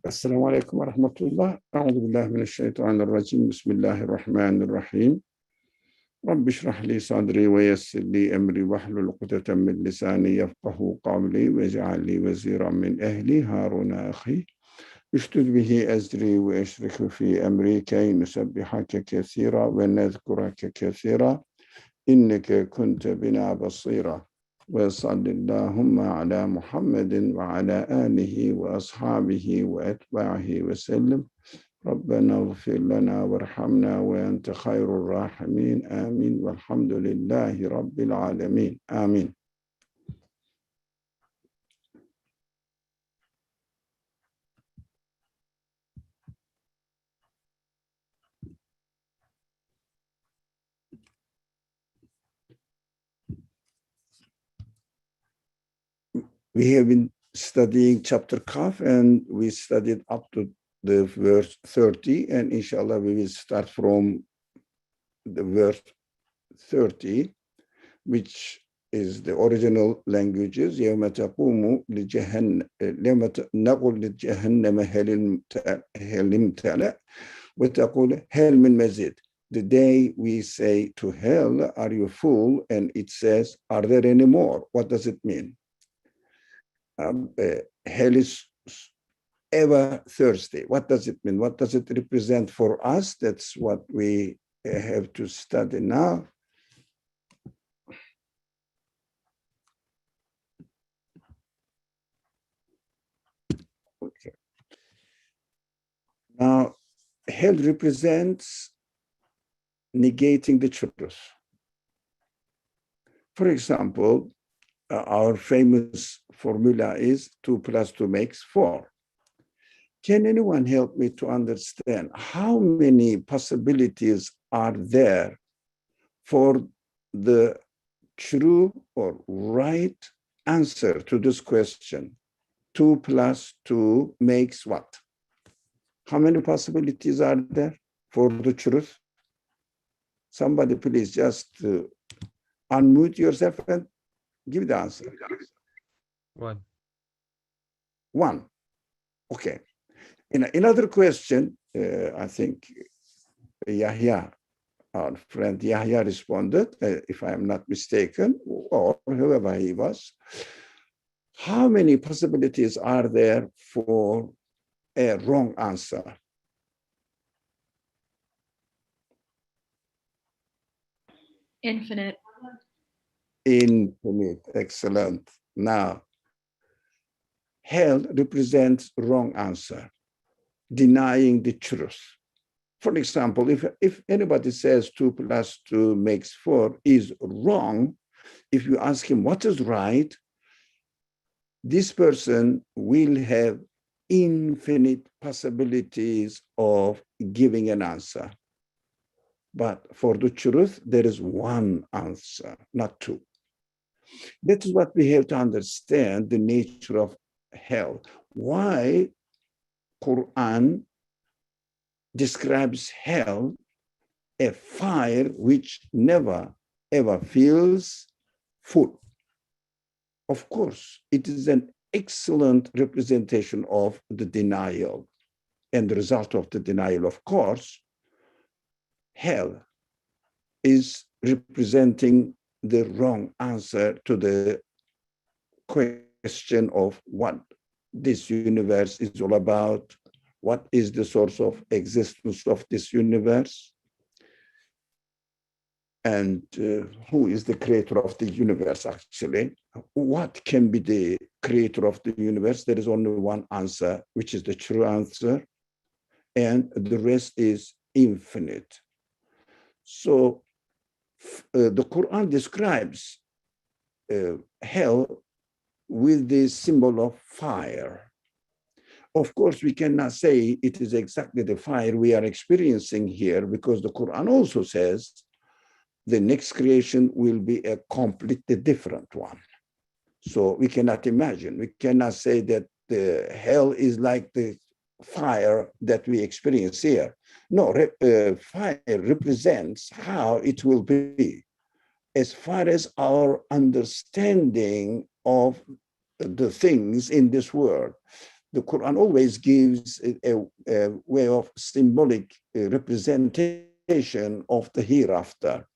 السلام عليكم ورحمة الله. أعوذ بالله من الشيطان الرجيم. بسم الله الرحمن الرحيم. رب اشرح لي صدري ويسر لي أمري واحلل عقدة من لساني يفقهوا قولي واجعل لي وزيرا من أهلي هارون أخي اشدد به أزري وأشركه في أمري كي نسبحك كثيرا ونذكرك كثيرا إنك كنت بنا بصيرا. وصل اللهم على محمد وعلى آله وأصحابه وأتباعه وسلم. ربنا اغفر لنا وارحمنا وأنت خير الراحمين. آمين والحمد لله رب العالمين. آمين. We have been studying chapter Kaf, and we studied up to the verse 30, and inshallah we will start from the verse 30, which is the original languages. يوم تقوم لجهنم نقول لجهنم هل امتلأ وتقول هل من مزيد. The day we say to hell, are you full? And it says, are there any more? What does it mean? Hell is ever thirsty. What does it mean? What does it represent for us? That's what we have to study now. Okay. Now, hell represents negating the truth. For example, our famous formula is 2 + 2 makes 4. Can anyone help me to understand how many possibilities are there for the true or right answer to this question? 2 + 2 makes what? How many possibilities are there for the truth? Somebody please just unmute yourself and give the answer. 1. 1. Okay. In another question, I think Yahya, our friend Yahya responded, if I am not mistaken, or whoever he was. How many possibilities are there for a wrong answer? Infinite. Infinite. Excellent. Now, hell represents wrong answer, denying the truth. For example, if anybody says 2 + 2 makes 4 is wrong, if you ask him what is right, this person will have infinite possibilities of giving an answer. But for the truth, there is one answer, not 2. That is what we have to understand, the nature of hell. Why Quran describes hell a fire which never ever feels full. Of course, it is an excellent representation of the denial. And the result of the denial, of course, hell is representing the wrong answer to the question of what this universe is all about, what is the source of existence of this universe, and who is the creator of the universe, actually. What can be the creator of the universe? There is only one answer, which is the true answer, and the rest is infinite. So the Quran describes hell with the symbol of fire. Of course, we cannot say it is exactly the fire we are experiencing here, because the Quran also says the next creation will be a completely different one. So we cannot imagine, we cannot say that the hell is like the fire that we experience here. No, fire represents how it will be. As far as our understanding of the things in this world, the Quran always gives a way of symbolic representation of the hereafter.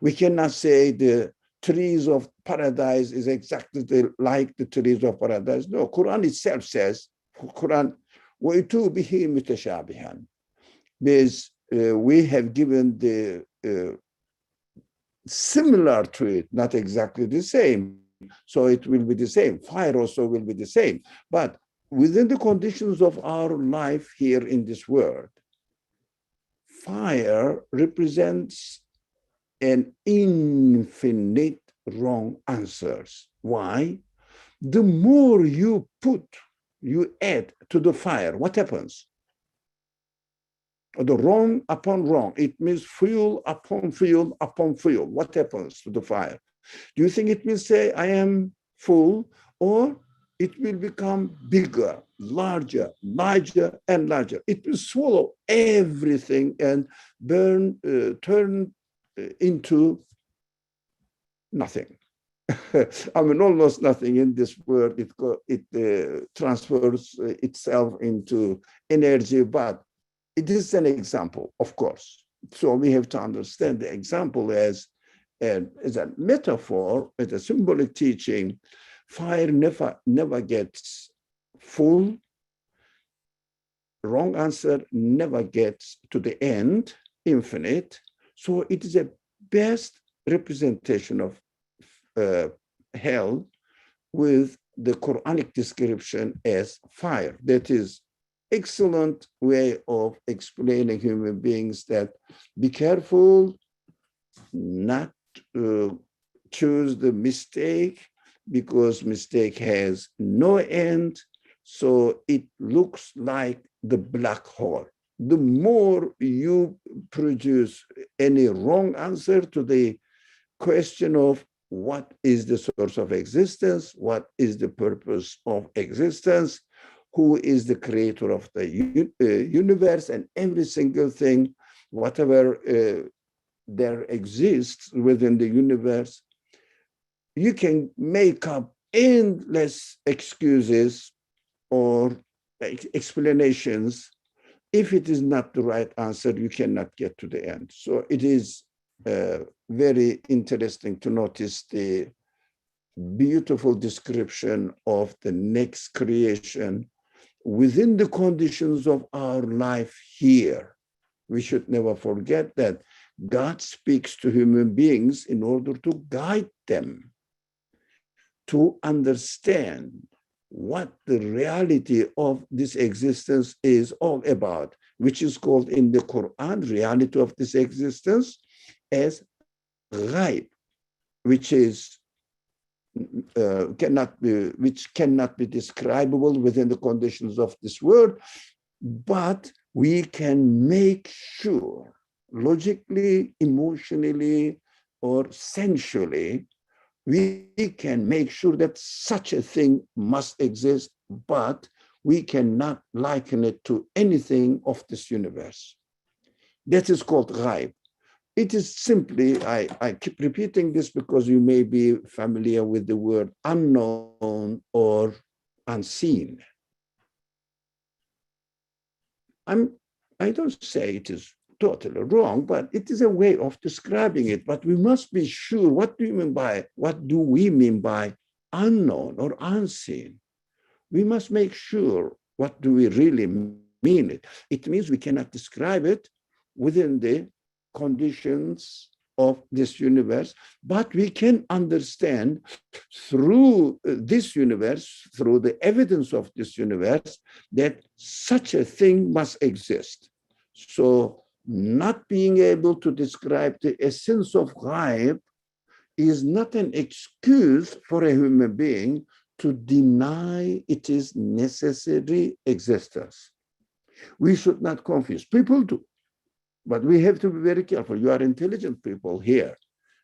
We cannot say the trees of paradise is exactly like the trees of paradise. No, Quran itself says, Quran, وَإِتُوا بِهِ مُتَشَابِهًا. Because we have given the similar to it, not exactly the same. So it will be the same. Fire also will be the same. But within the conditions of our life here in this world, fire represents an infinite wrong answers. Why? The more you add to the fire, what happens? The wrong upon wrong. It means fuel upon fuel upon fuel. What happens to the fire? Do you think it will say, I am full, or it will become bigger, larger, larger, and larger? It will swallow everything and turn into nothing. I mean, almost nothing in this world. It transfers itself into energy, but it is an example, of course. So we have to understand the example as a metaphor, as a symbolic teaching. Fire never gets full. Wrong answer never gets to the end, infinite. So it is a best representation of hell with the Quranic description as fire. That is excellent way of explaining human beings that be careful not to choose the mistake, because mistake has no end. So it looks like the black hole. The more you produce any wrong answer to the question of what is the source of existence, what is the purpose of existence, who is the creator of the universe, and every single thing, whatever there exists within the universe, you can make up endless excuses or explanations. If it is not the right answer, you cannot get to the end. So it is very interesting to notice the beautiful description of the next creation within the conditions of our life here. We should never forget that God speaks to human beings in order to guide them to understand what the reality of this existence is all about, which is called in the Quran, reality of this existence, as ghaib, which is cannot be describable within the conditions of this world, but we can make sure logically, emotionally, or sensually, we can make sure that such a thing must exist, but we cannot liken it to anything of this universe. That is called ghaib. It is simply, I keep repeating this because you may be familiar with the word unknown or unseen. I don't say it is totally wrong, but it is a way of describing it. But we must be sure, what do we mean by unknown or unseen? We must make sure, what do we really mean it? It means we cannot describe it within the conditions of this universe, but we can understand through this universe, through the evidence of this universe, that such a thing must exist. So not being able to describe the essence of ghaib is not an excuse for a human being to deny its necessary existence. We should not confuse. People do, but we have to be very careful. You are intelligent people here.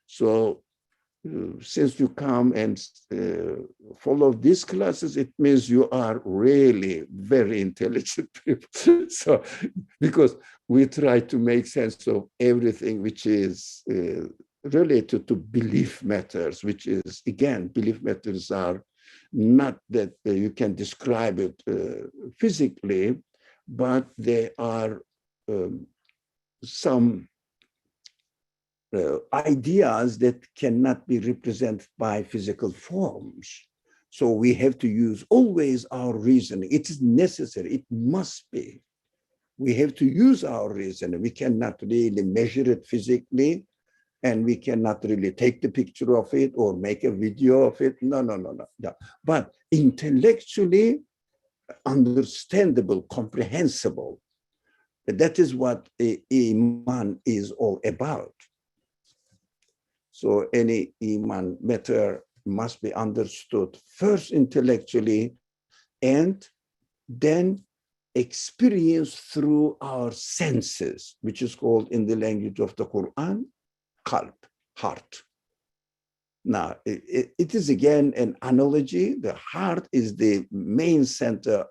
So since you come and follow these classes, it means you are really very intelligent people. So, because we try to make sense of everything which is related to belief matters, which is, again, belief matters are not that you can describe it physically, but they are some ideas that cannot be represented by physical forms. So we have to use always our reasoning. It is necessary. It must be. We have to use our reasoning. We cannot really measure it physically, and we cannot really take the picture of it or make a video of it. No, no, no, no, no. But intellectually understandable, comprehensible. That is what Iman is all about. So any Iman matter must be understood first intellectually and then experienced through our senses, which is called in the language of the Quran, qalb, heart. Now, it is again an analogy. The heart is the main center,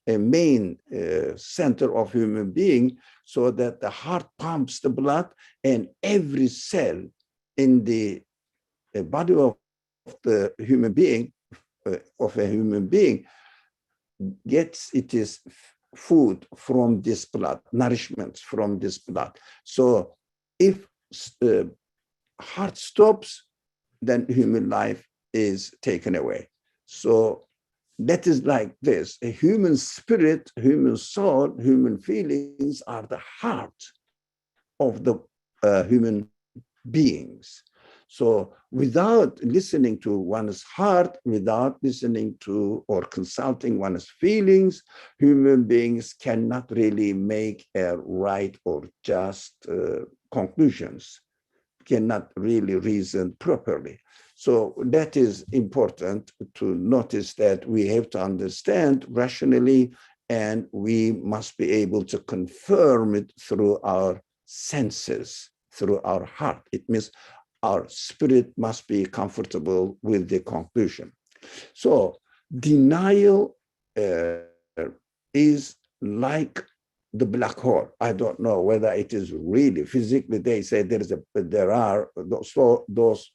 a main center of human being, so that the heart pumps the blood and every cell in the body of the human being, of a human being, gets its food from this blood, nourishment from this blood. So if heart stops, then human life is taken away. So that is like this. A human spirit, human soul, human feelings are the heart of the human beings. So without listening to one's heart, without listening to or consulting one's feelings, human beings cannot really make a right or just conclusions, cannot really reason properly. So that is important to notice, that we have to understand rationally, and we must be able to confirm it through our senses, through our heart. It means our spirit must be comfortable with the conclusion. So denial is like the black hole. I don't know whether it is really physically. They say there are those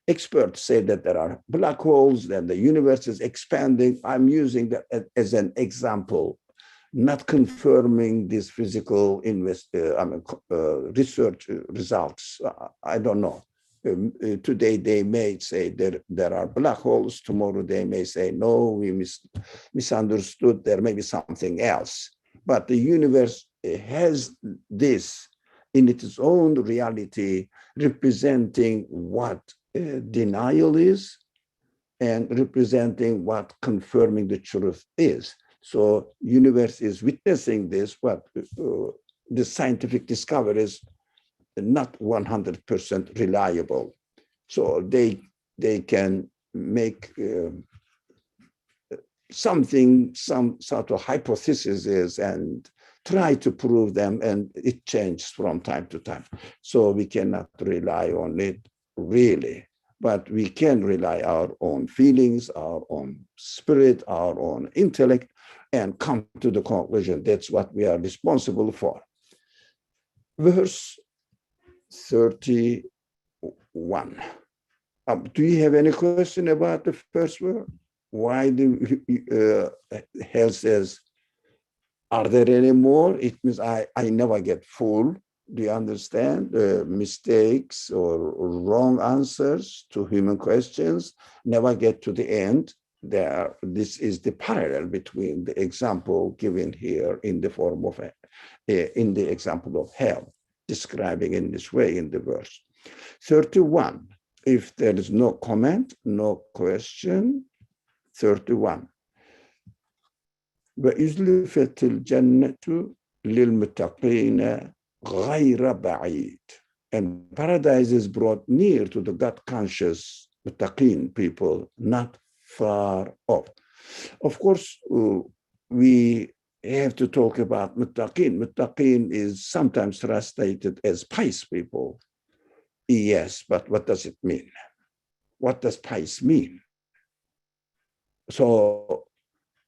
experts say that there are black holes, that the universe is expanding. I'm using that as an example, not confirming these physical research results. I don't know. Today they may say there are black holes. Tomorrow they may say, no, we misunderstood. There may be something else. But the universe has this in its own reality, representing what denial is and representing what confirming the truth is. So universe is witnessing this, but the scientific discoveries not 100% reliable. So they can make some sort of hypotheses and try to prove them, and it changes from time to time. So we cannot rely on it really, but we can rely our own feelings, our own spirit, our own intellect, and come to the conclusion. That's what we are responsible for. Verse 31. Do you have any question about the first word? Why do hell says, are there any more? It means I never get full. Do you understand? Mistakes or wrong answers to human questions never get to the end. This is the parallel between the example given here in the form of in the example of hell, describing in this way in the verse. 31. If there is no comment, no question, 31. وَإِزْلِفَتِ الْجَنَّةُ لِلْمُتَّقِينَ غَيْرَ بَعِيدٍ. And paradise is brought near to the God-conscious muttaqin people, not far off. Of course, we have to talk about muttaqin. Muttaqin is sometimes translated as pious people. Yes, but what does it mean? What does pious mean? So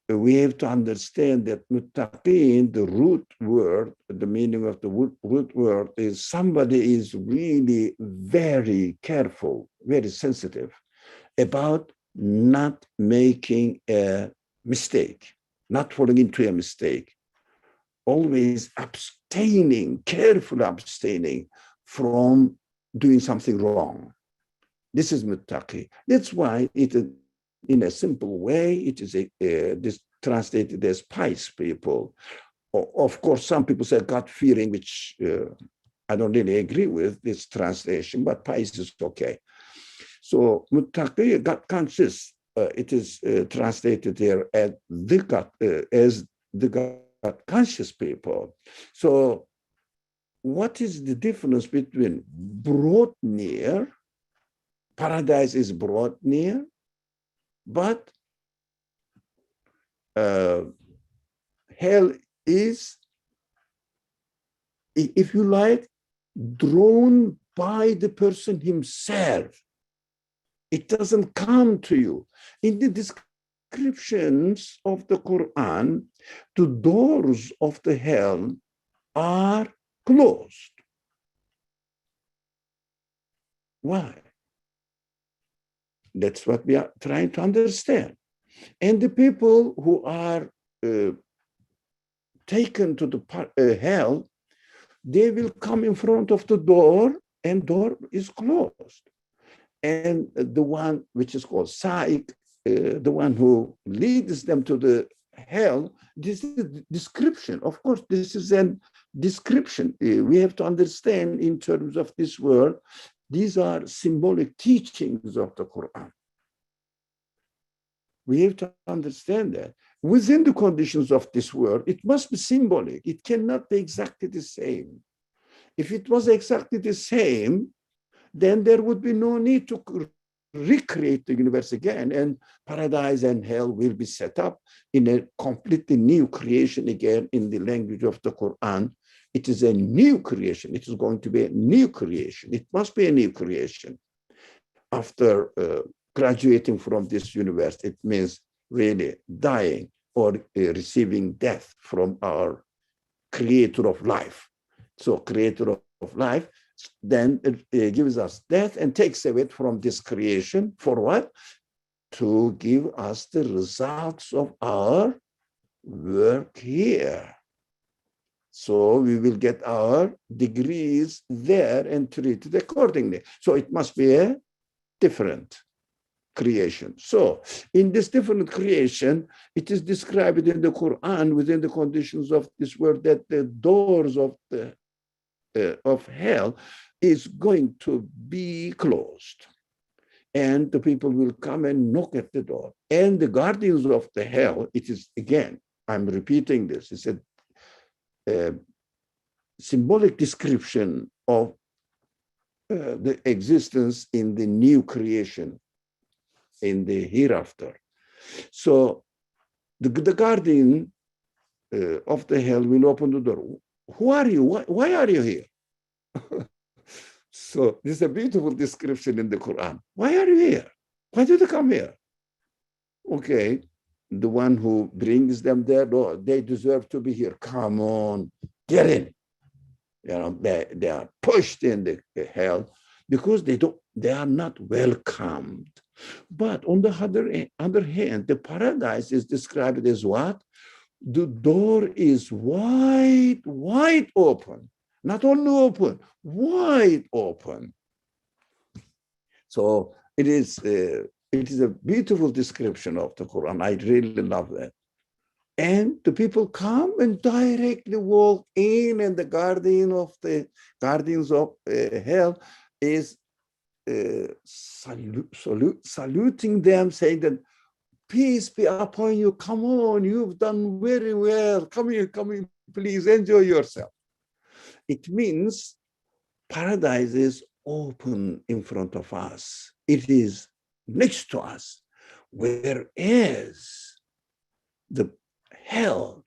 we have to understand that muttaqin, the root word, the meaning of the root word is somebody is really very careful, very sensitive about not making a mistake, not falling into a mistake, always abstaining, carefully abstaining from doing something wrong. This is muttaqi. That's why it, in a simple way, it is this translated as pious people. Of course, some people say God-fearing, which I don't really agree with this translation, but pious is okay. So muttaqi, God conscious, it is translated here as the God conscious people. So what is the difference between brought near? Paradise is brought near, but hell is, if you like, drawn by the person himself. It doesn't come to you. In the descriptions of the Quran, the doors of the hell are closed. Why? That's what we are trying to understand. And the people who are taken to the hell, they will come in front of the door, and door is closed. And the one which is called Saik, the one who leads them to the hell, this is a description. Of course, this is a description. We have to understand in terms of this world, these are symbolic teachings of the Quran. We have to understand that. Within the conditions of this world, it must be symbolic. It cannot be exactly the same. If it was exactly the same, then there would be no need to recreate the universe again, and paradise and hell will be set up in a completely new creation again. In the language of the Quran, it is a new creation. It is going to be a new creation. It must be a new creation. After graduating from this universe, it means really dying or receiving death from our creator of life. So creator of life then gives us death and takes away from this creation. For what? To give us the results of our work here. So we will get our degrees there and treat it accordingly. So it must be a different creation. So in this different creation, it is described in the Quran within the conditions of this world that the doors of hell is going to be closed. And the people will come and knock at the door. And the guardians of the hell, it is, again, I'm repeating this, it's a symbolic description of the existence in the new creation, in the hereafter. So the guardian of the hell will open the door. Who are you? Why are you here? So this is a beautiful description in the Quran. Why are you here? Why did you come here? Okay, the one who brings them there, no, they deserve to be here. Come on, get in. You know, they are pushed in the hell because they are not welcomed. But on the other hand, the paradise is described as what? The door is wide open. Not only open, wide open. So it is a beautiful description of the Quran. I really love that. And the people come and directly walk in, and the guardians of hell is saluting them, saying that peace be upon you. Come on, you've done very well. Come here, please enjoy yourself. It means paradise is open in front of us. It is next to us. Whereas the hell,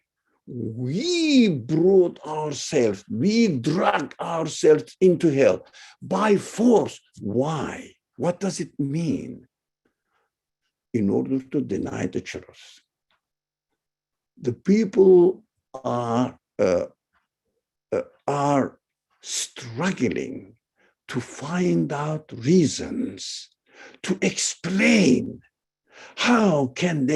we brought ourselves, we dragged ourselves into hell by force. Why? What does it mean? In order to deny the truth. The people are struggling to find out reasons to explain How can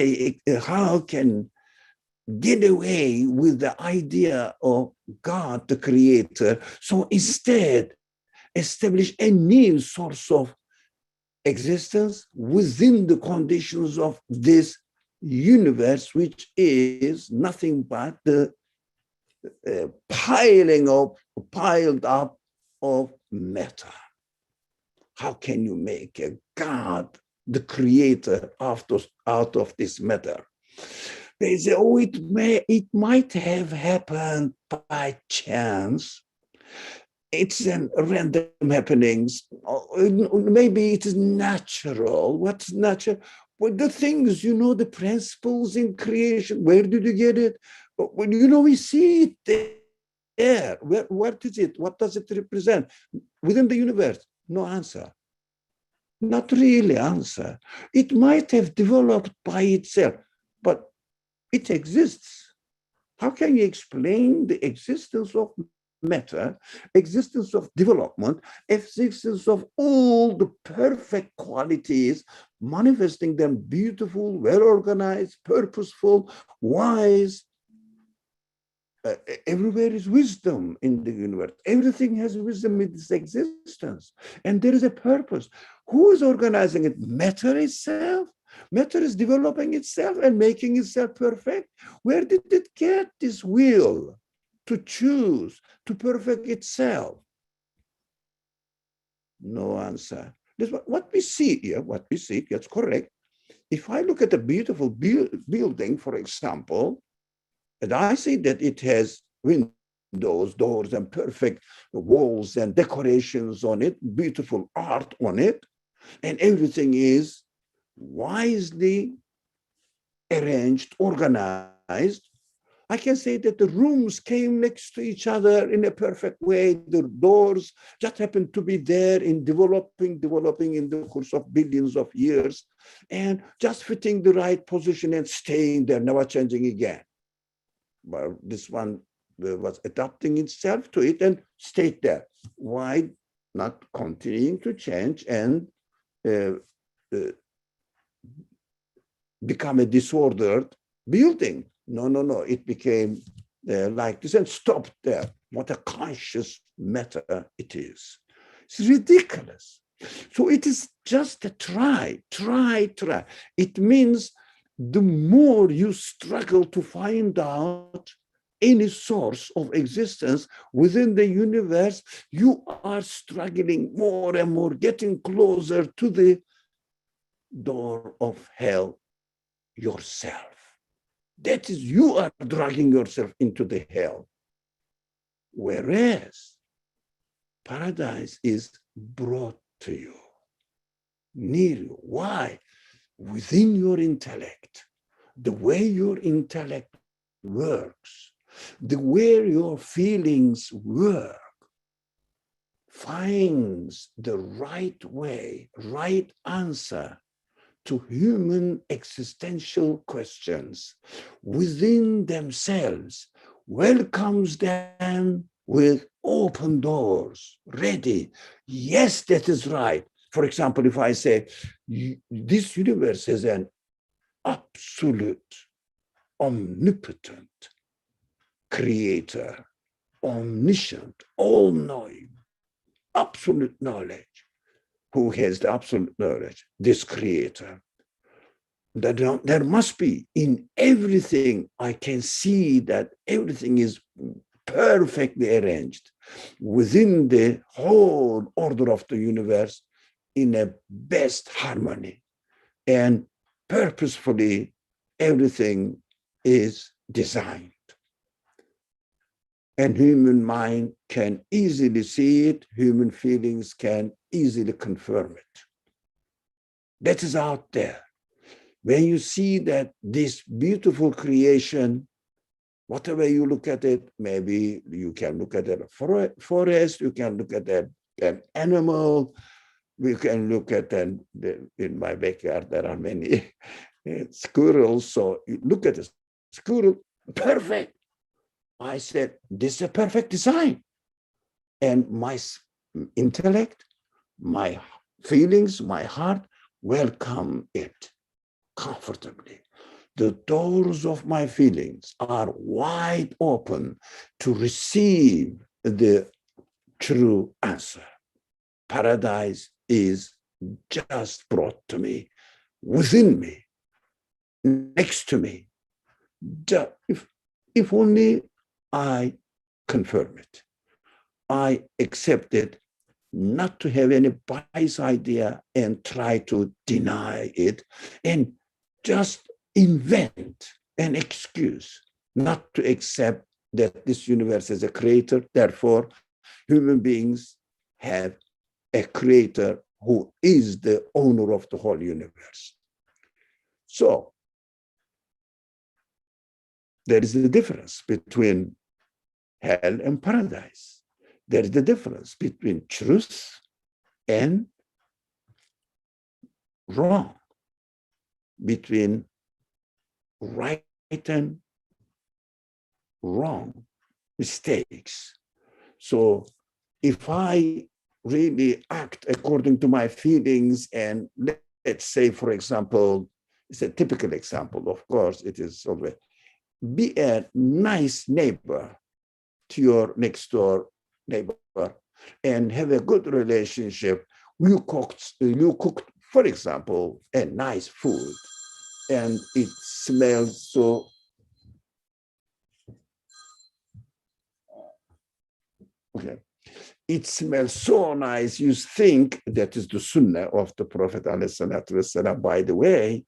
get away with the idea of God, the creator? So instead, establish a new source of existence within the conditions of this universe, which is nothing but the piled up of matter. How can you make a God, the creator, out of this matter? They say, oh, it might have happened by chance. It's an random happenings. Maybe it is natural. What's natural? Well, the things, the principles in creation. Where did you get it? Well, we see it there. What is it? What does it represent? Within the universe, no answer. Not really answer. It might have developed by itself, but it exists. How can you explain the existence of matter, existence of development, existence of all the perfect qualities, manifesting them beautiful, well-organized, purposeful, wise? Everywhere is wisdom in the universe. Everything has wisdom in its existence. And there is a purpose. Who is organizing it? Matter itself? Matter is developing itself and making itself perfect. Where did it get this will to choose, to perfect itself? No answer. This what we see here, that's correct. If I look at a beautiful building, for example, and I see that it has windows, doors, and perfect walls and decorations on it, beautiful art on it, and everything is wisely arranged, organized. I can say that the rooms came next to each other in a perfect way. The doors just happened to be there in developing in the course of billions of years, and just fitting the right position and staying there, never changing again. Well, this one was adapting itself to it and stayed there. Why not continuing to change and become a disordered building? No. It became like this and stopped there. What a conscious matter it is. It's ridiculous. So it is just a try. It means the more you struggle to find out any source of existence within the universe, you are struggling more and more, getting closer to the door of hell yourself. That is, you are dragging yourself into the hell. Whereas paradise is brought to you, near you. Why? Within your intellect, the way your intellect works, the way your feelings work, finds the right way, right answer to human existential questions within themselves, welcomes them with open doors, ready. Yes, that is right. For example, if I say, this universe is an absolute, omnipotent creator, omniscient, all-knowing, absolute knowledge. Who has the absolute knowledge? This creator. There must be in everything. I can see that everything is perfectly arranged within the whole order of the universe in a best harmony, and purposefully everything is designed. And human mind can easily see it, human feelings can easily confirm it. That is out there. When you see that this beautiful creation, whatever you look at it, maybe you can look at a forest, you can look at an animal, we can look at in my backyard, there are many squirrels. So you look at a squirrel, perfect. I said, this is a perfect design. And my intellect, my feelings, my heart welcome it, comfortably. The doors of my feelings are wide open to receive the true answer. Paradise is just brought to me, within me, next to me. If only I confirm it, I accept it, not to have any bias idea and try to deny it, and just invent an excuse not to accept that this universe is a creator. Therefore, human beings have a creator who is the owner of the whole universe. So there is a difference between hell and paradise. There is a difference between truth and wrong, between right and wrong, mistakes. So if I really act according to my feelings, and let's say, for example, it's a typical example, of course, it is always, be a nice neighbor to your next door neighbor and have a good relationship. You cooked, for example, a nice food, and it smells so okay. It smells so nice. You think that is the sunnah of the Prophet ﷺ, by the way,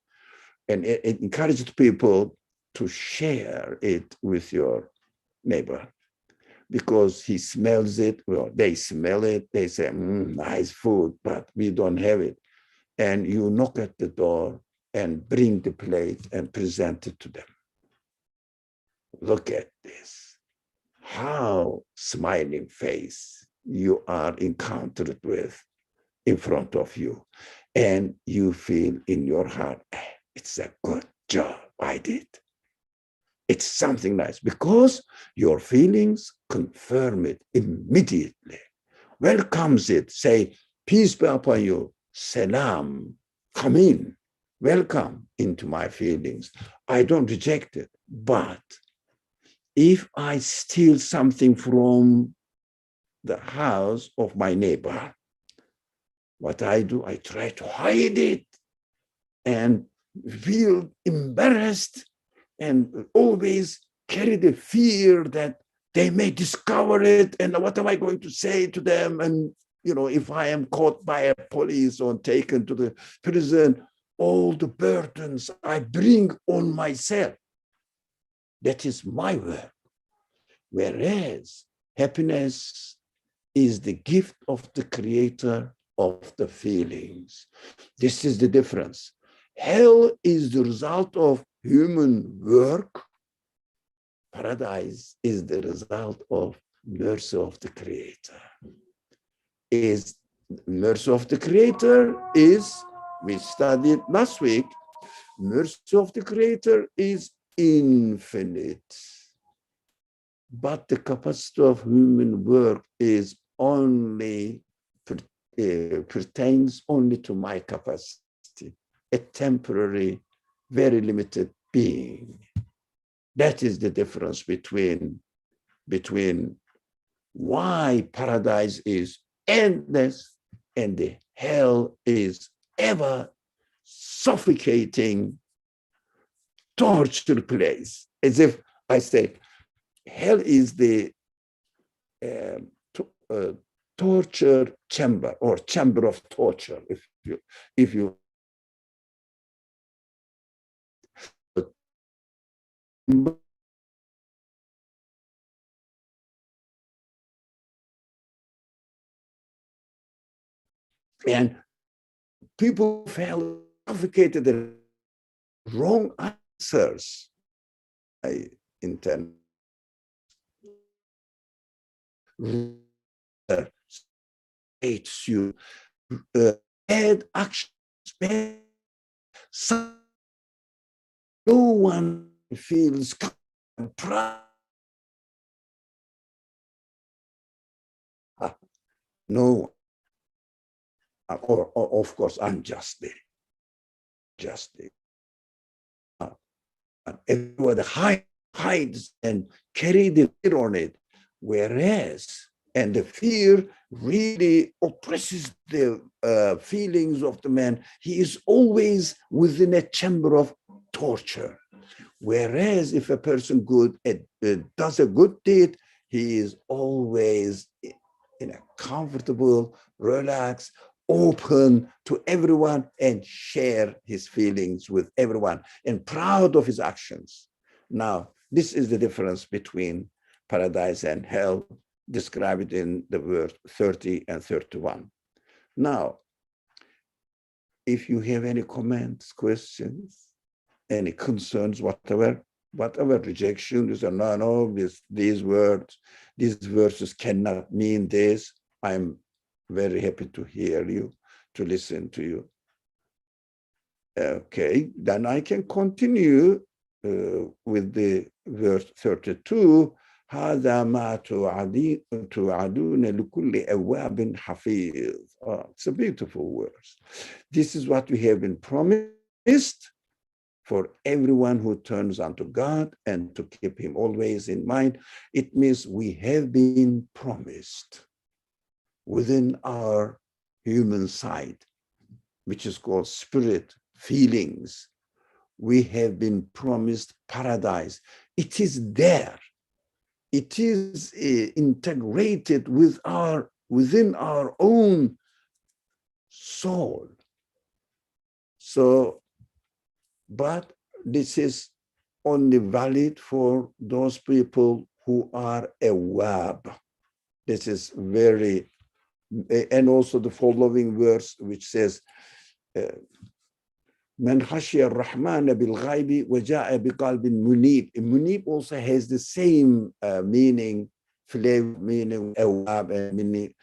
and it encouraged people to share it with your neighbor, because he smells it, well, they smell it, they say, nice food, but we don't have it. And you knock at the door and bring the plate and present it to them. Look at this. How smiling face you are encountered with in front of you. And you feel in your heart, it's a good job I did. It's something nice, because your feelings confirm it immediately. Welcomes it, say, peace be upon you, salam, come in, welcome into my feelings. I don't reject it, but if I steal something from the house of my neighbor, what I do, I try to hide it and feel embarrassed and always carry the fear that they may discover it, and what am I going to say to them? And if I am caught by a police or taken to the prison, all the burdens I bring on myself. That is my work. Whereas happiness is the gift of the creator of the feelings. This is the difference. Hell is the result of human work. Paradise is the result of mercy of the creator. Is mercy of the creator is, we studied last week, mercy of the creator is infinite. But the capacity of human work is only pertains only to my capacity, a temporary, very limited being. That is the difference between why paradise is endless and the hell is ever suffocating torture place. As if I say, hell is the torture chamber, or chamber of torture, if you and people felt suffocated the wrong answers. I intend hates you, bad actions, bad. No one feels proud. No, or of course, unjustly. everybody hides and carry the fear on it. Whereas, and the fear really oppresses the feelings of the man. He is always within a chamber of torture. Whereas if a person does a good deed, he is always in a comfortable, relaxed, open to everyone and share his feelings with everyone and proud of his actions. Now, this is the difference between paradise and hell, described in the verse 30 and 31. Now, if you have any comments, questions, any concerns, whatever rejection, you say, no, these verses cannot mean this. I'm very happy to hear you, to listen to you. Okay, then I can continue with the verse 32. هذا ما توعدون لكل أواب حفيظ. It's a beautiful verse. This is what we have been promised for everyone who turns unto God and to keep him always in mind. It means we have been promised within our human side, which is called spirit, feelings. We have been promised paradise. It is there. It is integrated within our own soul. So, but this is only valid for those people who are awab. This is very, and also the following verse which says, Man khashiya ar-Rahman bil-ghaybi wa ja'a biqalbin munib. Munib also has the same meaning, flavor, meaning awab, and meaning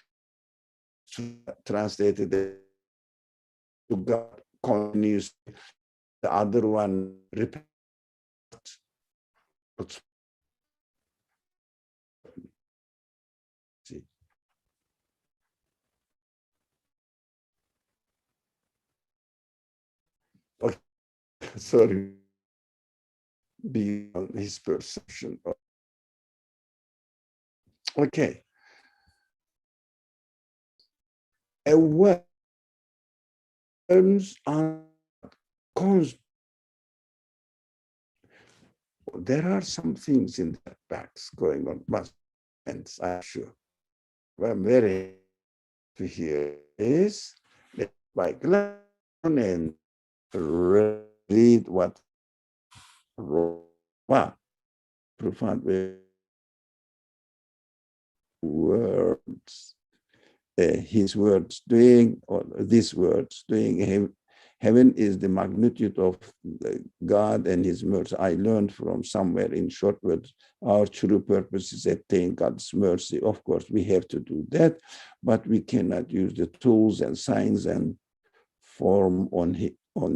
translated to God continues. The other one repeats. Okay, sorry, beyond his perception. Okay. Awareness on there are some things in the backs going on, and I'm sure. I'm very to hear is by glass and read what wow, profound words, his words doing, or these words doing. Heaven is the magnitude of God and his mercy. I learned from somewhere in short words, our true purpose is attain God's mercy. Of course, we have to do that, but we cannot use the tools and signs and form on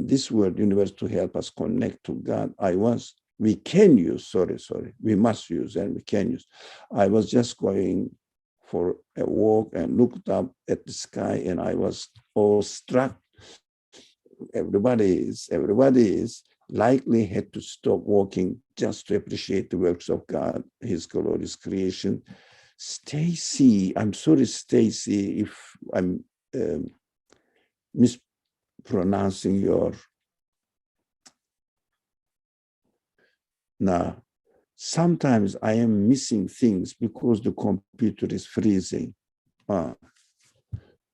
this world universe to help us connect to God. We can use, we must use and we can use. I was just going for a walk and looked up at the sky and I was awestruck. Everybody is likely had to stop walking just to appreciate the works of God, his glorious creation. Stacy, I'm sorry, Stacy, if I'm mispronouncing your. Now, sometimes I am missing things because the computer is freezing. Do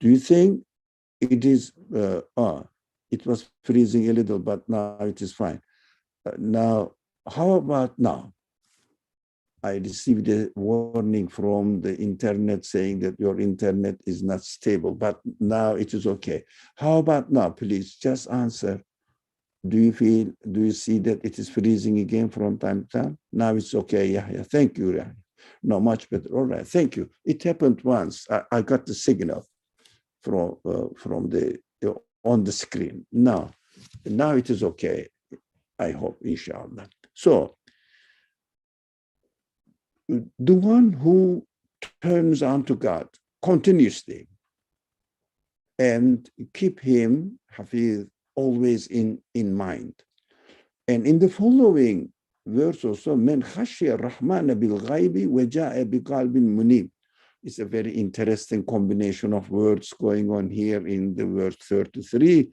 you think it is, it was freezing a little, but now it is fine. Now, how about now? I received a warning from the internet saying that your internet is not stable, but now it is okay. How about now? Please just answer. Do you see that it is freezing again from time to time? Now it's okay. Yeah. Thank you. Yeah. No, much better. All right. Thank you. It happened once. I got the signal from on the screen. Now it is okay. I hope, inshallah. So the one who turns unto God continuously and keep him, Hafiz, always in mind, And in the following verse also, men khashiya rahmana bil ghaibi wa ja'a bi qalbin munib. It's a very interesting combination of words going on here in the verse 33.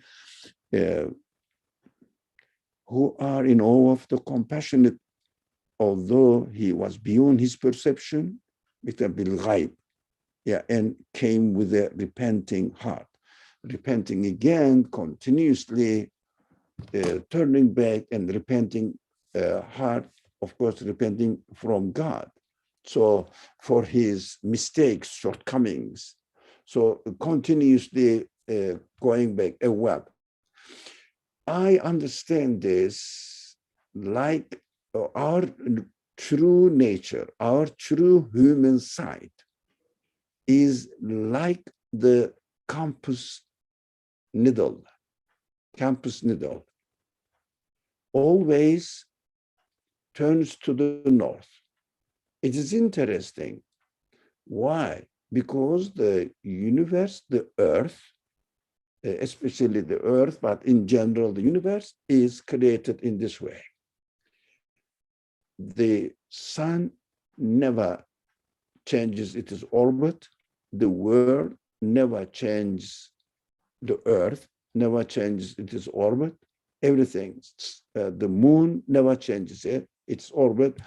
Who are in awe of the compassionate, although he was beyond his perception, with a bil ghaib, and came with a repenting heart, repenting again continuously, turning back and repenting heart, of course, repenting from God. So for his mistakes, shortcomings, so continuously going back. Well, I understand this like our true nature, our true human side is like the compass needle, always turns to the north. It is interesting. Why? Because the universe, the earth, especially the earth, but in general, the universe is created in this way. The sun never changes its orbit. The world never changes. The earth never changes its orbit. Everything, the moon never changes its orbit.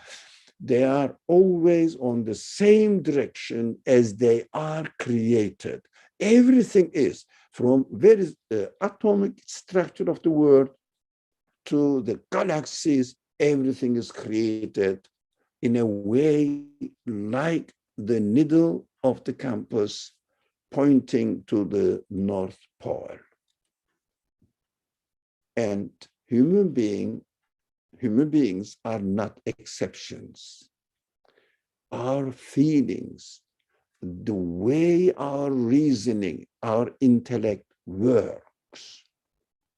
They are always on the same direction as they are created. Everything is, from very atomic structure of the world to the galaxies, everything is created in a way like the needle of the compass pointing to the North Pole. And human beings are not exceptions. Our feelings, the way our reasoning, our intellect works,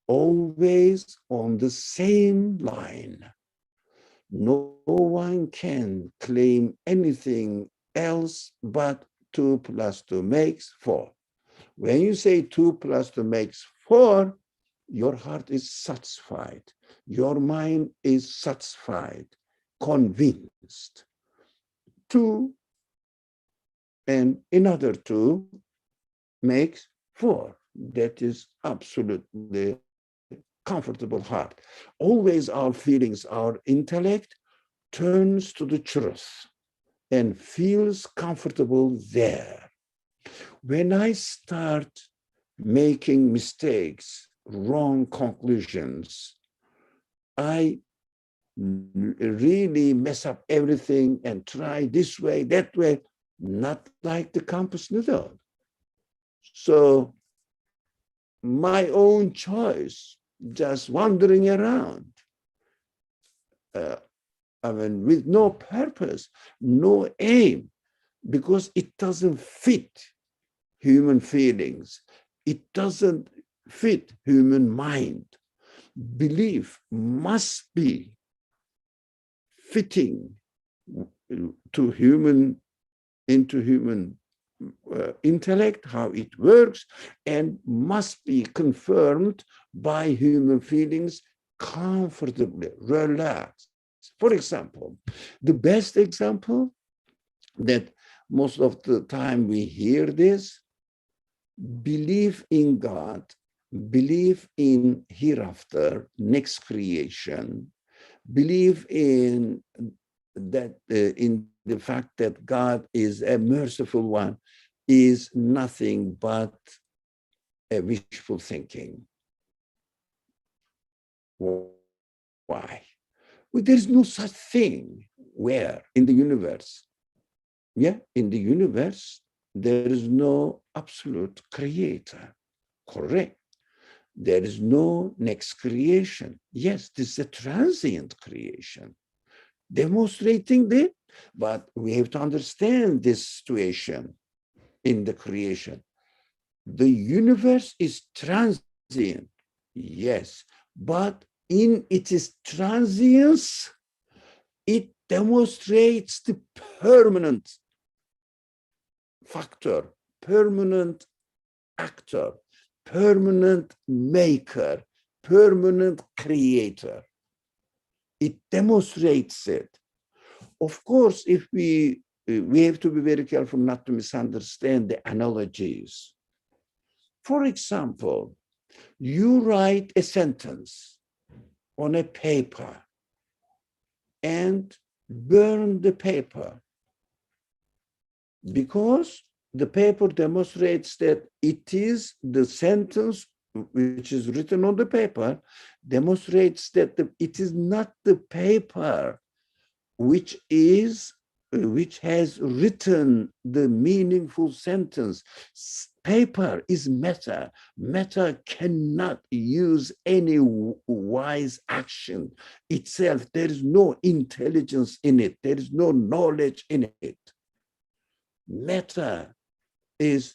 always on the same line. No one can claim anything else but 2 plus 2 makes 4. When you say 2 plus 2 makes 4, your heart is satisfied. Your mind is satisfied, convinced. 2 and another 2 makes 4. That is absolutely comfortable heart. Always our feelings, our intellect turns to the truth and feels comfortable there. When I start making mistakes, wrong conclusions, I really mess up everything and try this way, that way, not like the compass needle. So my own choice, just wandering around, with no purpose, no aim, because it doesn't fit human feelings. It doesn't fit human mind. Belief must be fitting to human, into human intellect, how it works, and must be confirmed by human feelings comfortably, relaxed. For example, the best example that most of the time we hear this, believe in God, believe in hereafter, next creation, believe in that in the fact that God is a merciful one is nothing but a wishful thinking. Why? Well, there's no such thing where in the universe. In the universe, there is no absolute creator. Correct. There is no next creation. Yes, this is a transient creation. Demonstrating that, but we have to understand this situation in the creation. The universe is transient, yes, but in its transience, it demonstrates the permanent factor, permanent actor, permanent maker, permanent creator. It demonstrates it. Of course, if we have to be very careful not to misunderstand the analogies. For example, you write a sentence on a paper and burn the paper because the paper demonstrates that it is the sentence which is written on the paper demonstrates that it is not the paper which has written the meaningful sentence. Paper is matter. Matter cannot use any wise action itself. There is no intelligence in it. There is no knowledge in it. Matter is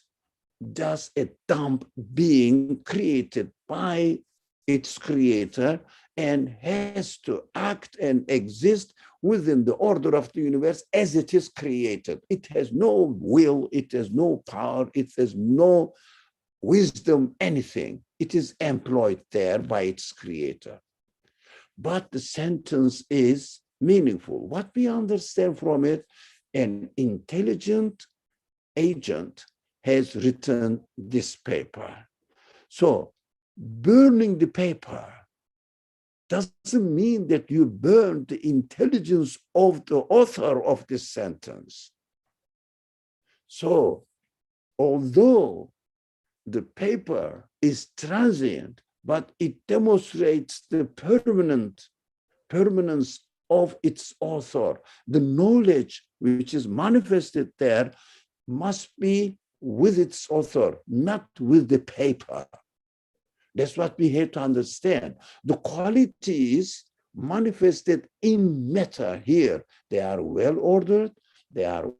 just a dumb being created by its creator and has to act and exist within the order of the universe as it is created. It has no will, it has no power, it has no wisdom, anything. It is employed there by its creator. But the sentence is meaningful. What we understand from it, an intelligent agent has written this paper. So burning the paper doesn't mean that you burn the intelligence of the author of this sentence. So although the paper is transient, but it demonstrates the permanence of its author. The knowledge which is manifested there must be with its author, not with the paper. That's what we have to understand. The qualities manifested in matter here, they are well ordered, they are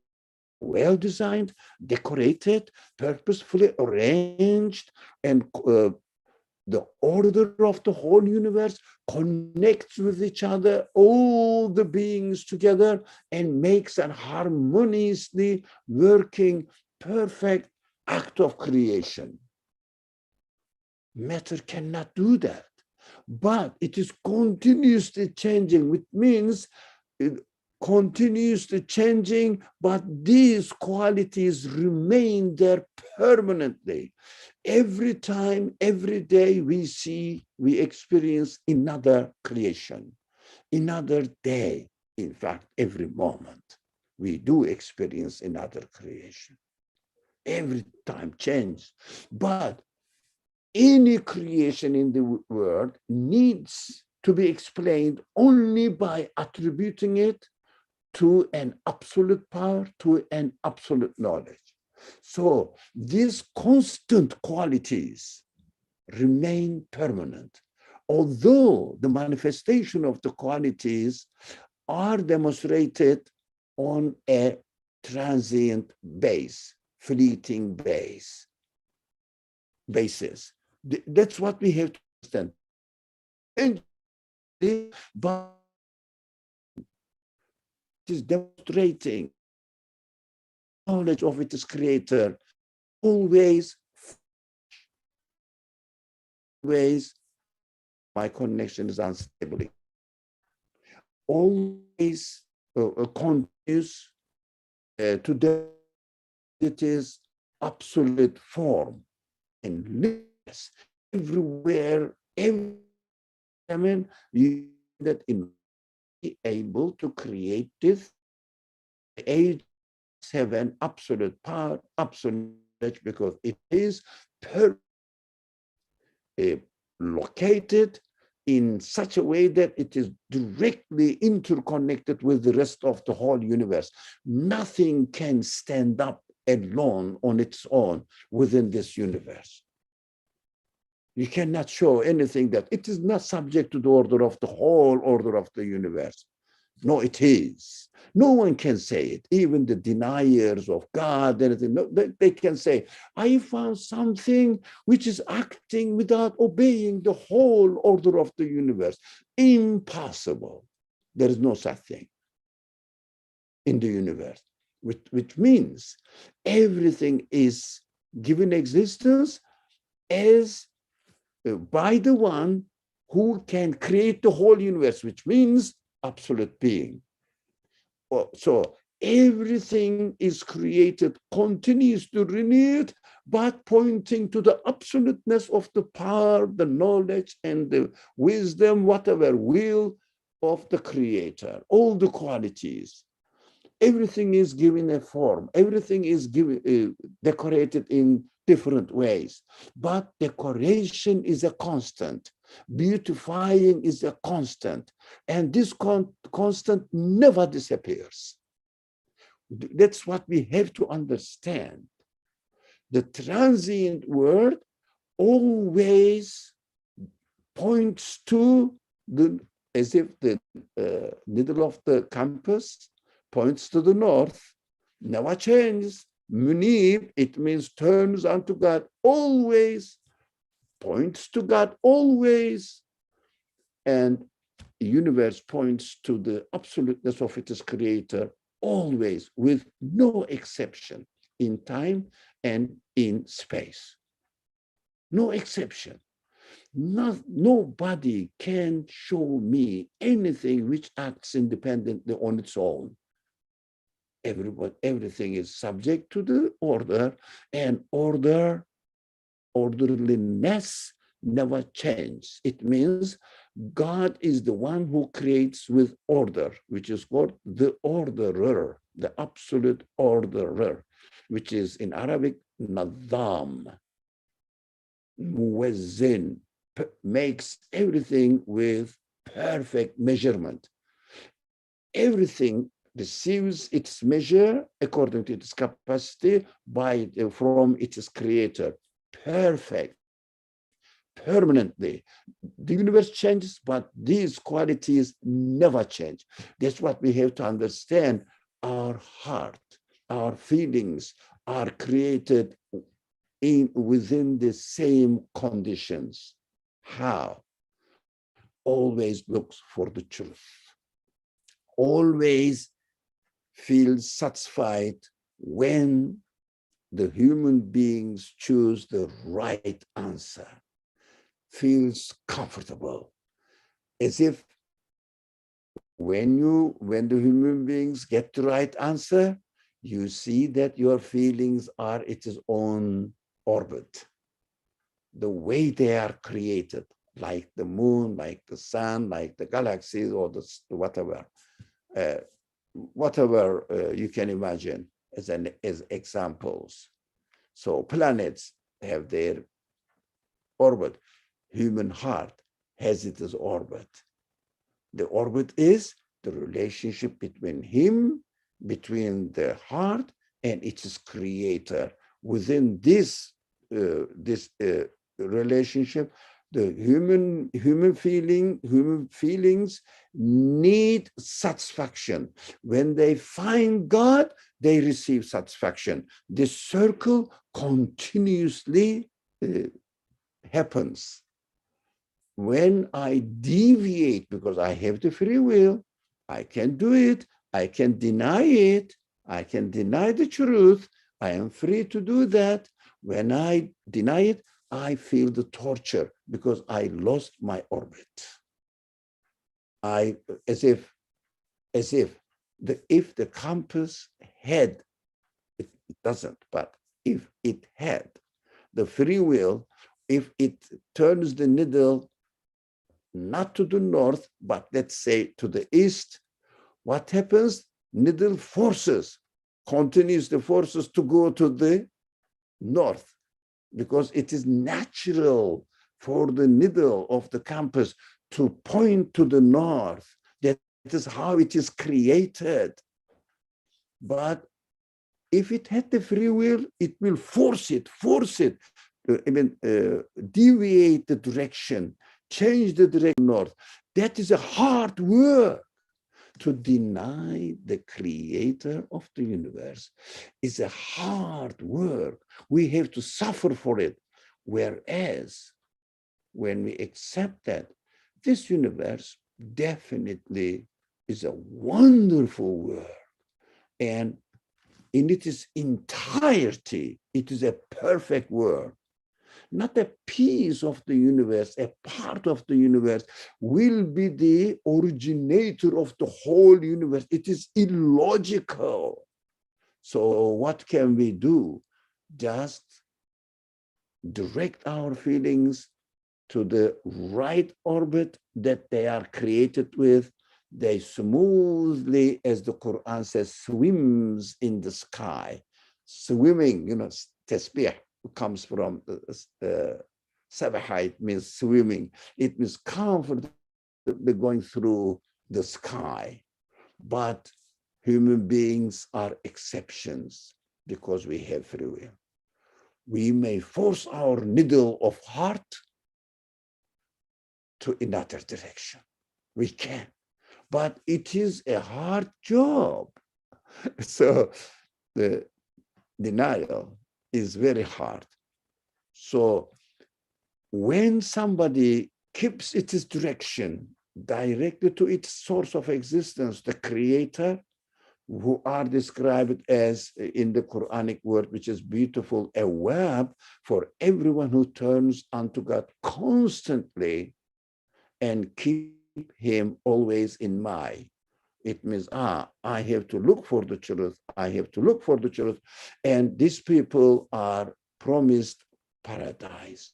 well designed, decorated, purposefully arranged, and the order of the whole universe connects with each other, all the beings together, and makes an harmoniously working, perfect act of creation. Matter cannot do that, but it is continuously changing, which means it continuously changing, but these qualities remain there permanently. Every time, every day we experience another creation, another day. In fact, every moment we do experience another creation. Every time change, but any creation in the world needs to be explained only by attributing it to an absolute power, to an absolute knowledge. So these constant qualities remain permanent, although the manifestation of the qualities are demonstrated on a transient base, fleeting basis. That's what we have to understand. But it is demonstrating knowledge of its creator, always my connection is unstable, always continues to it is absolute form and limitless everywhere, you that in be able to create this age have an absolute power, absolute knowledge, because it is located in such a way that it is directly interconnected with the rest of the whole universe. Nothing can stand up alone on its own within this universe. You cannot show anything that it is not subject to the order of the whole order of the universe. No, it is. No one can say it. Even the deniers of God, anything, no, they can say, I found something which is acting without obeying the whole order of the universe. Impossible. There is no such thing in the universe, which means everything is given existence as by the one who can create the whole universe, which means absolute being. So everything is created, continues to renew, but pointing to the absoluteness of the power, the knowledge, and the wisdom, whatever will of the creator, all the qualities. Everything is given a form. Everything is decorated in different ways. But decoration is a constant. Beautifying is a constant. And this constant never disappears. That's what we have to understand. The transient world always points to the, as if the middle of the compass points to the north, never changes. Munib, it means turns unto God, always points to God, always. And the universe points to the absoluteness of its creator, always, with no exception, in time and in space. No exception. Nobody can show me anything which acts independently on its own. Everything is subject to the order, and orderliness never changes. It means God is the one who creates with order, which is called the orderer, the absolute orderer, which is in Arabic, nadam, muwazzin, makes everything with perfect measurement. Everything receives its measure according to its capacity from its creator. Perfect, permanently. The universe changes, but these qualities never change. That's what we have to understand. Our heart, our feelings are created within the same conditions. How? Always looks for the truth. Always feels satisfied when the human beings choose the right answer. Feels comfortable, as if when the human beings get the right answer, you see that your feelings are its own orbit. The way they are created, like the moon, like the sun, like the galaxies, or the whatever you can imagine as examples. So planets have their orbit. Human heart has its orbit. The orbit is the relationship between the heart and its creator. Within this relationship, the human feelings need satisfaction. When they find God, they receive satisfaction. This circle continuously happens. When I deviate, because I have the free will, I can do it, I can deny it, I can deny the truth, I am free to do that. When I deny it, I feel the torture because I lost my orbit. As if the compass had, it doesn't, but if it had the free will, if it turns the needle not to the north, but let's say to the east, what happens? Needle continues the forces to go to the north, because it is natural for the needle of the compass to point to the north. That is how it is created. But if it had the free will, it will force it, deviate the direction, change the direction north. That is a hard work. To deny the creator of the universe is a hard work. We have to suffer for it. Whereas when we accept that, this universe definitely is a wonderful world. And in its entirety, it is a perfect world. not a piece of the universe, a part of the universe, will be the originator of the whole universe. It is illogical. So what can we do? Just direct our feelings to the right orbit that they are created with. They smoothly, as the Quran says, swims in the sky. Swimming, tasbih comes from sabahite, means swimming. It means comfortably going through the sky. But human beings are exceptions because we have free will. We may force our needle of heart to another direction. We can, but it is a hard job. So the denial is very hard. So when somebody keeps its direction directly to its source of existence, the creator, who are described as, in the Quranic word, which is beautiful, a web for everyone who turns unto God constantly and keep him always in mind. It means, I have to look for the truth. I have to look for the truth. And these people are promised paradise.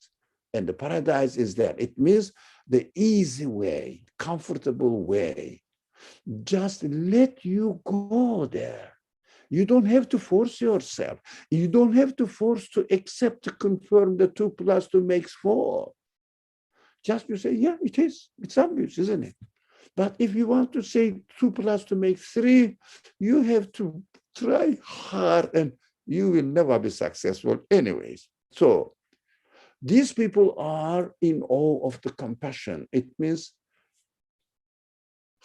And the paradise is there. It means the easy way, comfortable way. Just let you go there. You don't have to force yourself. You don't have to force to accept, to confirm that 2 + 2 makes 4. Just you say, yeah, it is. It's obvious, isn't it? But if you want to say 2 + 2 makes 3, you have to try hard and you will never be successful anyways. So these people are in awe of the compassion. It means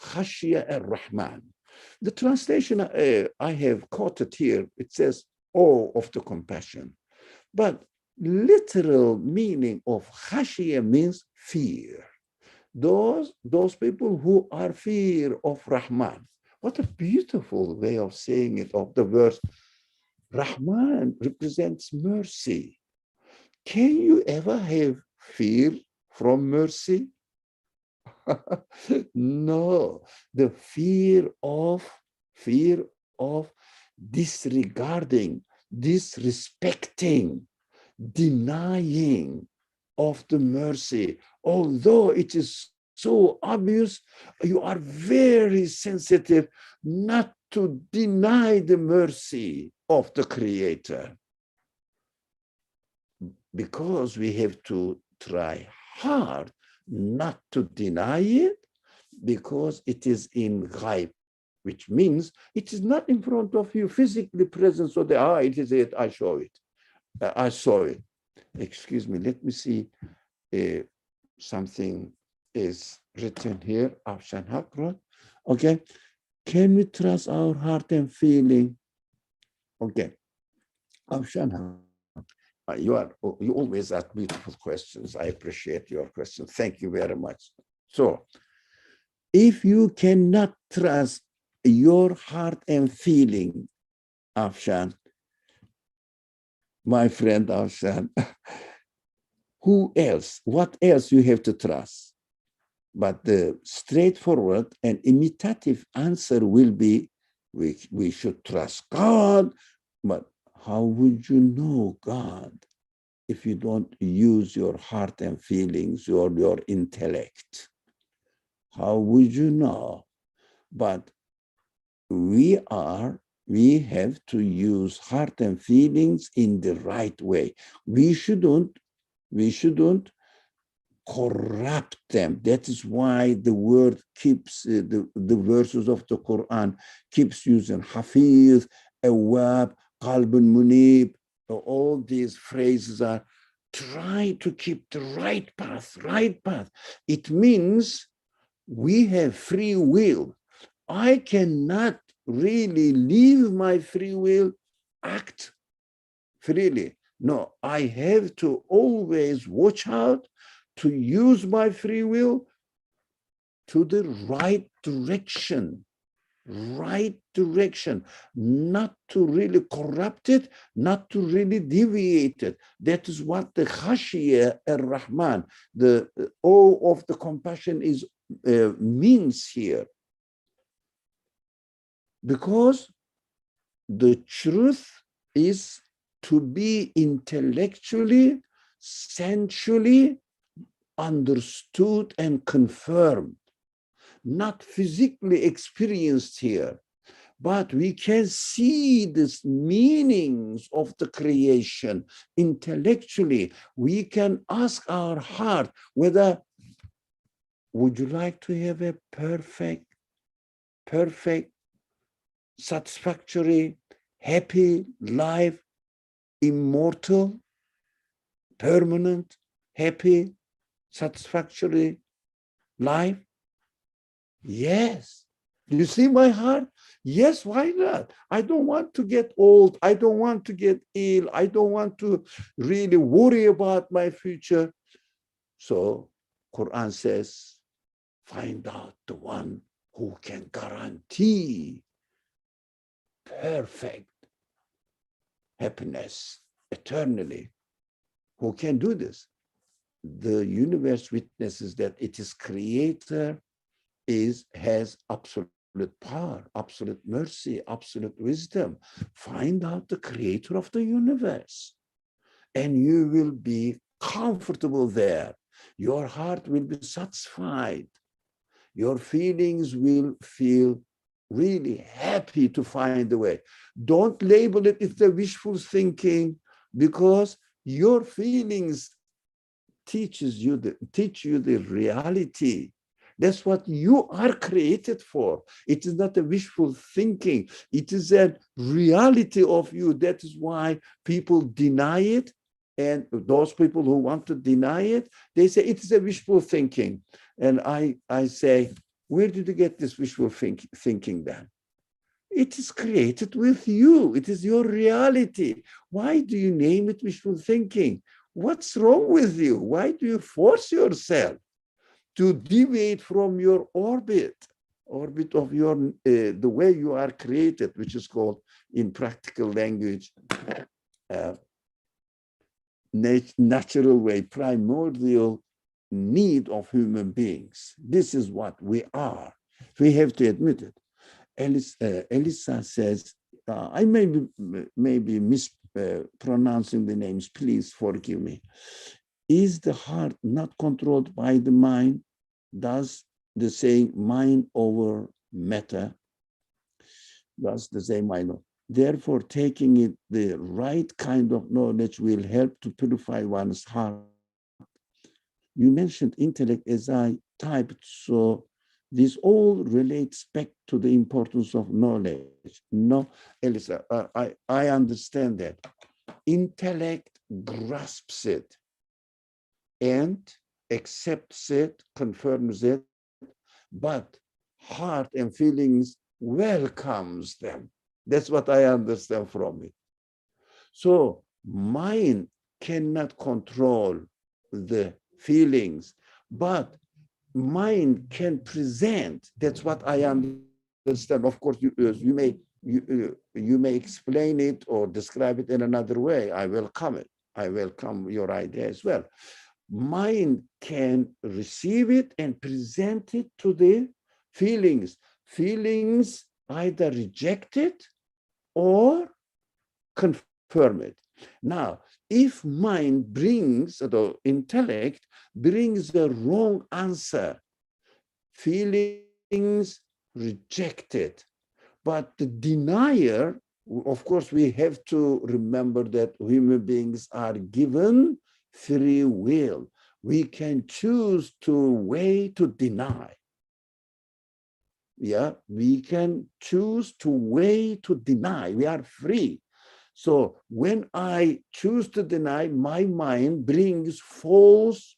Khashya ar-Rahman. The translation I have quoted here, it says awe of the compassion. But literal meaning of Khashya means fear. Those people who are fear of Rahman. What a beautiful way of saying it, of the verse. Rahman represents mercy. Can you ever have fear from mercy? No, the fear of disregarding, disrespecting, denying of the mercy. Although it is so obvious, you are very sensitive not to deny the mercy of the Creator. Because we have to try hard not to deny it, because it is in ghaib, which means it is not in front of you, physically present, so that, it is it, I show it. I saw it. Excuse me, let me see. Something is written here, Afshan Hakrat. Okay, can we trust our heart and feeling? Okay, Afshan, you always ask beautiful questions. I appreciate your questions. Thank you very much. So, if you cannot trust your heart and feeling, Afshan, my friend Afshan, who else? What else you have to trust? But the straightforward and imitative answer will be, we should trust God. But how would you know God if you don't use your heart and feelings or your intellect? How would you know? But we have to use heart and feelings in the right way. We shouldn't corrupt them. That is why the word keeps, the verses of the Quran keeps using Hafiz, Awab, Qalbun Munib. All these phrases are try to keep the right path, right path. It means we have free will. I cannot really leave my free will, act freely. No, I have to always watch out to use my free will to the right direction. right direction, not to really corrupt it, not to really deviate it. That is what the khashiyah ar-Rahman, the awe of the compassion, is means here. Because the truth is to be intellectually, sensually understood and confirmed, not physically experienced here. But we can see these meanings of the creation intellectually. We can ask our heart whether, would you like to have a perfect, satisfactory, happy life, immortal, permanent, happy, satisfactory life? Yes. You see my heart? Yes, why not? I don't want to get old. I don't want to get ill. I don't want to really worry about my future. So Quran says, find out the one who can guarantee perfect happiness eternally. Who can do this? The universe witnesses that its creator has absolute power, absolute mercy, absolute wisdom. Find out the creator of the universe, and you will be comfortable there. Your heart will be satisfied. Your feelings will feel really happy to find a way. Don't label it as the wishful thinking, because your feelings teach you the reality. That's what you are created for. It is not a wishful thinking. It is a reality of you. That is why people deny it. And those people who want to deny it, they say it is a wishful thinking. And I say, where did you get this wishful thinking then? It is created with you. It is your reality. Why do you name it wishful thinking? What's wrong with you? Why do you force yourself to deviate from your orbit of your the way you are created, which is called in practical language natural way, primordial need of human beings. This is what we are. We have to admit it. Elisa says, I may be mispronouncing the names, please forgive me. Is the heart not controlled by the mind? Does the saying mind over matter? Does the saying mind over? Therefore, taking it the right kind of knowledge will help to purify one's heart. You mentioned intellect as I typed, so this all relates back to the importance of knowledge. No, Elisa, I understand that. Intellect grasps it and accepts it, confirms it, but heart and feelings welcomes them. That's what I understand from it. So mind cannot control the feelings, but mind can present. That's what I understand. Of course, you may explain it or describe it in another way. I welcome it. I welcome your idea as well. Mind can receive it and present it to the feelings. Feelings either reject it or confirm it. Now, if mind brings, the intellect brings the wrong answer, feelings reject it. But the denier, of course, we have to remember that human beings are given free will. We can choose to way to deny. Yeah, we can choose to way to deny. We are free. So when I choose to deny, my mind brings false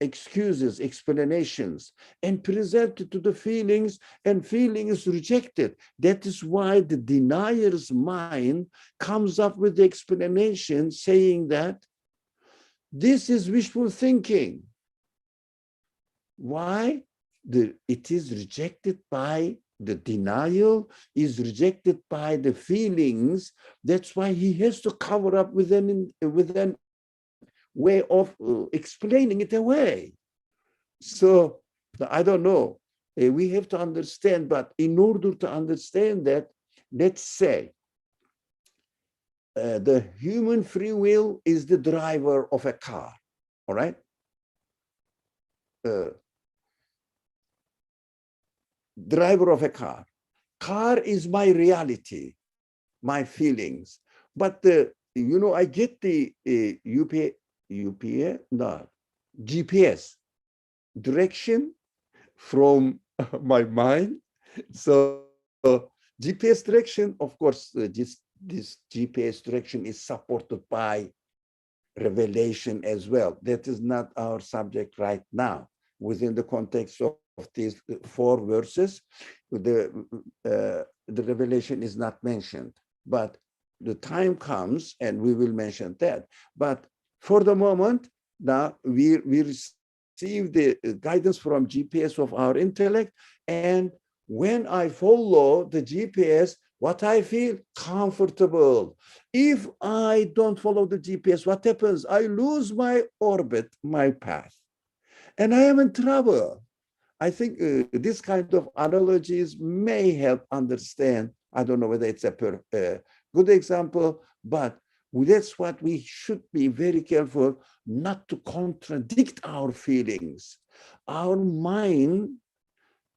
excuses, explanations, and present it to the feelings, and feelings reject it. That is why the denier's mind comes up with the explanation saying that this is wishful thinking. Why? It is rejected by The denial is rejected by the feelings. That's why he has to cover up with an way of explaining it away. So I don't know. We have to understand, but in order to understand that, let's say the human free will is the driver of a car, all right? Driver of a car. Car is my reality, my feelings. But I get the no, GPS direction from my mind. So GPS direction, of course, this GPS direction is supported by revelation as well. That is not our subject right now. Within the context of these 4 verses, the revelation is not mentioned, but the time comes and we will mention that. But for the moment, now we receive the guidance from GPS of our intellect, and when I follow the GPS, what I feel comfortable. If I don't follow the GPS, what happens? I lose my orbit, my path, and I am in trouble. I think this kind of analogies may help understand. I don't know whether it's a good example, but that's what we should be very careful not to contradict our feelings. Our mind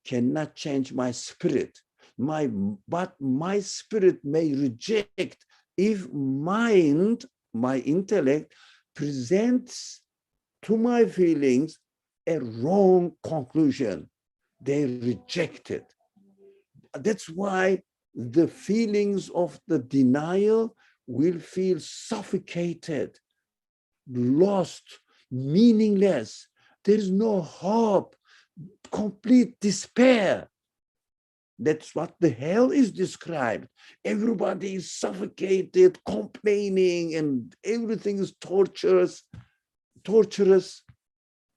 cannot change my spirit. But my spirit may reject if mind, my intellect, presents to my feelings a wrong conclusion. They reject it. That's why the feelings of the denial will feel suffocated, lost, meaningless. There is no hope, complete despair. That's what the hell is described. Everybody is suffocated, complaining, and everything is torturous.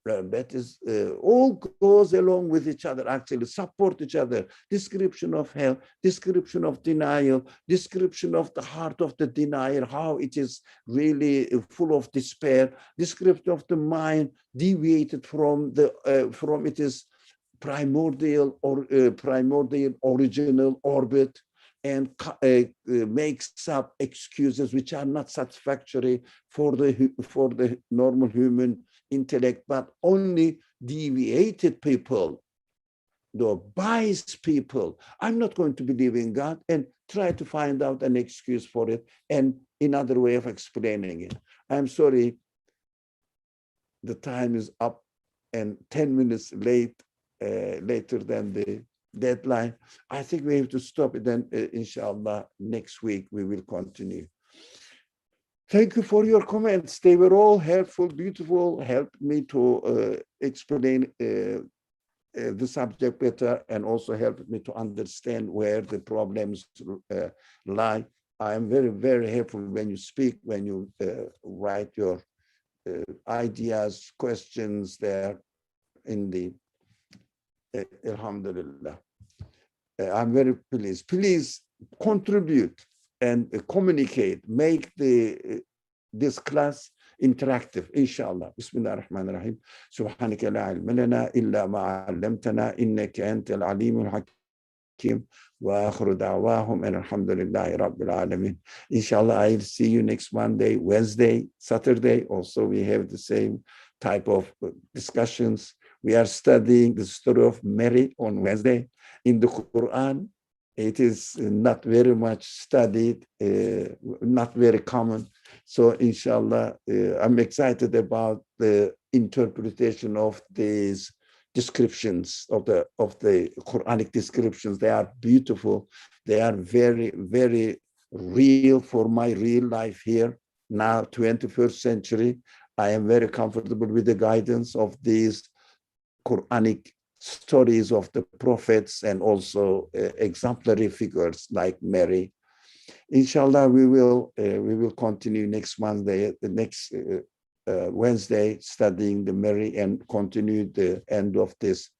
That is all goes along with each other, actually support each other. Description of hell, description of denial, description of the heart of the denier, how it is really full of despair, description of the mind deviated from its primordial or primordial original orbit, and makes up excuses which are not satisfactory for the normal human intellect, but only deviated people, the biased people. I'm not going to believe in God, and try to find out an excuse for it and another way of explaining it. I'm sorry, the time is up and 10 minutes later than the deadline. I think we have to stop it, then inshallah next week we will continue. Thank you for your comments. They were all helpful, beautiful, helped me to explain the subject better, and also helped me to understand where the problems lie. I am very, very helpful when you speak, when you write your ideas, questions there in the Alhamdulillah. I'm very pleased. Please contribute and communicate, make this class interactive, inshallah. Bismillah ar-Rahman ar-Rahim. Subhanaka la ilma lana illa ma 'allamtana innaka antal alimul hakim. Wa akhiru da'wahum and alhamdulillahi rabbil alamin. Inshallah, I'll see you next Monday, Wednesday, Saturday. Also, we have the same type of discussions. We are studying the story of Mary on Wednesday. In the Quran, it is not very much studied, not very common. So inshallah, I'm excited about the interpretation of these descriptions of the Quranic descriptions. They are beautiful. They are very, very real for my real life here now, 21st century. I am very comfortable with the guidance of these Quranic stories of the prophets, and also exemplary figures like Mary. Inshallah, we will continue next Monday, the next Wednesday, studying the Mary, and continue the end of this